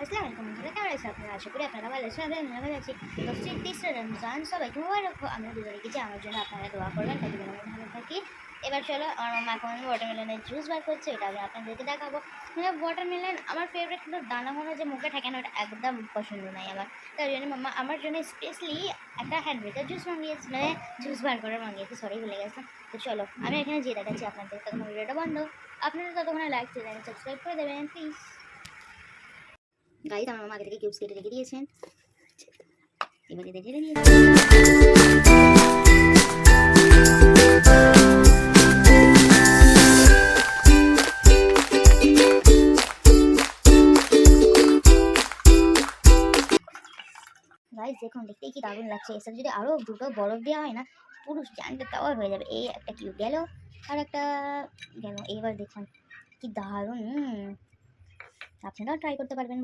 আসসালামু আলাইকুম বন্ধুরা, কেমন আছেন আপনারা? আশা করি আপনারা ভালো আছেন। আমি ভালো আছি। 10টি রমজান সবাইকে মোবারক হোক। আমরা দুজনে রেখেছি, আমার জন্য আপনারা দোয়া করবেন তাতে যেন আমি ভালো থাকি। এবার চলো, আমার মাম্মা এখন ওয়াটারমেলনের জুস বার করছে, এটা আমি আপনাদেরকে দেখাবো। মানে ওয়াটারমেলন আমার ফেভারিট, কিন্তু দানা ঘন যে মুখে থাকে না, ওটা একদম পছন্দ নাই আমার। তাই জন্য মাম্মা আমার জন্য স্পেশালি একটা হ্যান্ড ব্রেকার জুস মাঙ্গিয়েছে, মানে জুস বার করার মাঙ্গিয়েছে, সরি ভুলে গেছিলাম। তো চলো, আমি এখানে যে দেখাচ্ছি আপনাদের, ততক্ষণ ভিডিওটা বন্ধ। আপনারা ততক্ষণে লাইক চ্যানেল সাবস্ক্রাইব করে দেবেন প্লিজ। গাইস, আমার মামা আগে থেকে কিউবস কেটে রেখে দিয়েছেন, এবার এদের ঢেলে দিয়েছেন। গাইস দেখুন, দেখতেই কি দারুণ লাগছে। এর সাথে যদি আরও দুটো বরফ দেওয়া হয় না, পুরো স্ট্যান্ডার্ড টাওয়ার হয়ে যাবে। এই একটা কিউব গেল, আর একটা গেল। এবার দেখুন কি দারুণ, আপনারাও ট্রাই করতে পারবেন।